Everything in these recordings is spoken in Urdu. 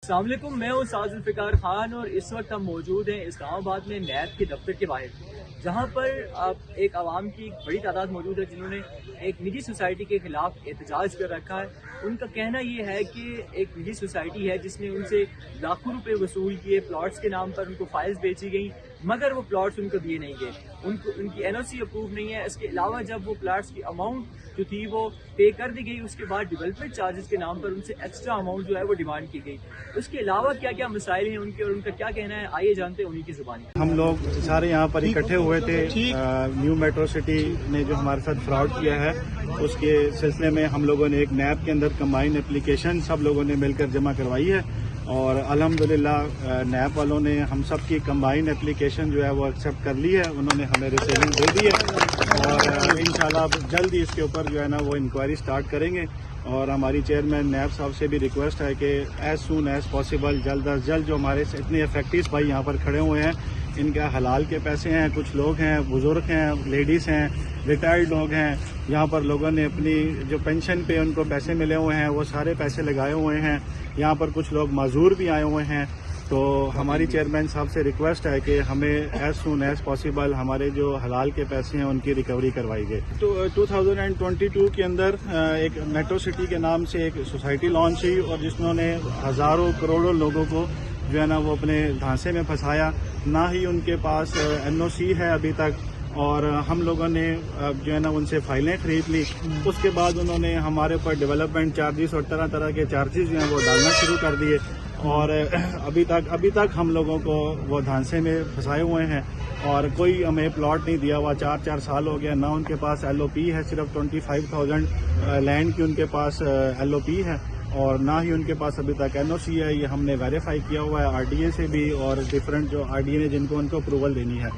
السلام علیکم، میں ہوں ساز ذوالفقار خان اور اس وقت ہم موجود ہیں اسلام آباد میں نیب کے دفتر کے باہر، جہاں پر ایک عوام کی بڑی تعداد موجود ہے جنہوں نے ایک نجی سوسائٹی کے خلاف احتجاج کر رکھا ہے۔ ان کا کہنا یہ ہے کہ ایک نجی سوسائٹی ہے جس نے ان سے لاکھوں روپے وصول کیے، پلاٹس کے نام پر ان کو فائلز بیچی گئیں، مگر وہ پلاٹس ان کو دیے نہیں گئے، ان کی NOC اپروو نہیں ہے۔ اس کے علاوہ جب وہ پلاٹس کی اماؤنٹ جو تھی وہ پے کر دی گئی، اس کے بعد ڈیولپمنٹ چارجز کے نام پر ان سے ایکسٹرا اماؤنٹ جو ہے وہ ڈیمانڈ کی گئی۔ اس کے علاوہ کیا کیا مسائل ہیں ان کے اور ان کا کیا کہنا ہے، آئیے جانتے ہیں انہی کی زبانی۔ ہم لوگ سارے یہاں پر اکٹھے ہوئے تھے، نیو میٹرو سٹی نے جو ہمارے ساتھ فراڈ کیا ہے اس کے سلسلے میں ہم لوگوں نے ایک نیب کے اندر کمبائن اپلیکیشن سب لوگوں نے مل کر جمع کروائی ہے، اور الحمدللہ نیب والوں نے ہم سب کی کمبائن اپلیکیشن جو ہے وہ ایکسیپٹ کر لی ہے، انہوں نے ہمیں ریسیونگ دے دی ہے، اور انشاءاللہ جلد ہی اس کے اوپر جو ہے نا وہ انکوائری سٹارٹ کریں گے۔ اور ہماری چیئرمین نیب صاحب سے بھی ریکویسٹ ہے کہ ایز سون ایز پاسبل جلد از جلد جو ہمارے اتنے افیکٹیز بھائی یہاں پر کھڑے ہوئے ہیں، ان کا حلال کے پیسے ہیں، کچھ لوگ ہیں بزرگ ہیں، لیڈیز ہیں، ریٹائرڈ لوگ ہیں، یہاں پر لوگوں نے اپنی جو پینشن پہ ان کو پیسے ملے ہوئے ہیں وہ سارے پیسے لگائے ہوئے ہیں، یہاں پر کچھ لوگ معذور بھی آئے ہوئے ہیں۔ تو ہماری چیئرمین صاحب سے ریکویسٹ ہے کہ ہمیں ایز سون ایز پاسبل ہمارے جو حلال کے پیسے ہیں ان کی ریکوری کروائی جائے۔ تو 2022 کے اندر ایک میٹرو سٹی کے نام سے ایک سوسائٹی لانچ ہوئی، اور جس نے ہزاروں کروڑوں لوگوں کو جو ہے نا وہ اپنے دھانسے میں پھنسایا، نہ ہی ان کے پاس NOC ہے ابھی تک، اور ہم لوگوں نے جو ہے نا ان سے فائلیں خرید لی۔ اس کے بعد انہوں نے ہمارے اوپر ڈیولپمنٹ چارجز اور طرح طرح کے چارجز جو ہیں وہ ڈالنا شروع کر دیے، اور ابھی تک ہم لوگوں کو وہ دھانسے میں پھنسائے ہوئے ہیں، اور کوئی ہمیں پلاٹ نہیں دیا ہوا، 4 سال ہو گیا، نہ ان کے پاس LOP ہے، صرف 25,000 لینڈ کی ان کے پاس LOP ہے، اور نہ ہی ان کے پاس ابھی تک NOC ہے۔ یہ ہم نے ویریفائی کیا ہوا ہے RDA سے بھی، اور ڈفرینٹ جو RDA نے جن کو ان کو اپروول دینی ہے۔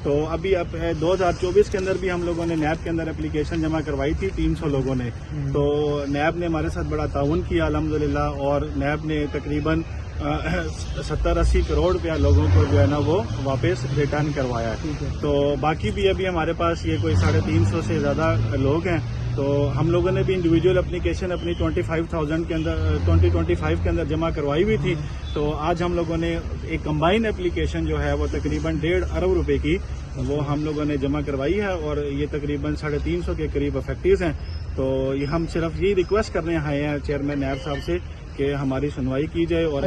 تو ابھی 2024 کے اندر بھی ہم لوگوں نے نیب کے اندر اپلیکیشن جمع کروائی تھی 300 لوگوں نے، تو نیب نے ہمارے ساتھ بڑا تعاون کیا الحمدللہ، اور نیب نے تقریباً 70-80 کروڑ روپیہ لوگوں کو جو ہے نا وہ واپس ریٹرن کروایا ہے۔ تو باقی بھی ابھی ہمارے پاس یہ کوئی 350 سے زیادہ لوگ ہیں، تو ہم لوگوں نے بھی انڈیویجول اپلیکیشن اپنی 25,000 کے اندر 2025 کے اندر جمع کروائی ہوئی تھی۔ تو آج ہم لوگوں نے ایک کمبائن اپلیکیشن جو ہے وہ تقریباً 1.5 ارب روپے کی وہ ہم لوگوں نے جمع کروائی ہے، اور یہ تقریباً 350 کے قریب افیکٹیز ہیں۔ تو یہ ہم صرف یہ ریکویسٹ کرنے آئے ہیں چیئرمین نیب صاحب سے کہ ہماری سنوائی کی جائے، اور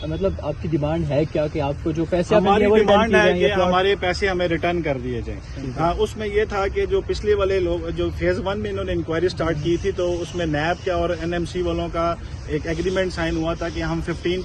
مطلب آپ کی ڈیمانڈ ہے کیا کہ آپ کو جو پیسے ہماری ڈیمانڈ ہے کہ ہمارے پیسے ہمیں ریٹرن کر دیے جائیں۔ ہاں، اس میں یہ تھا کہ جو پچھلے والے لوگ جو فیز 1 میں انہوں نے انکوائری سٹارٹ کی تھی، تو اس میں نیب کا اور NMC والوں کا ایک ایگریمنٹ سائن ہوا تھا کہ ہم 15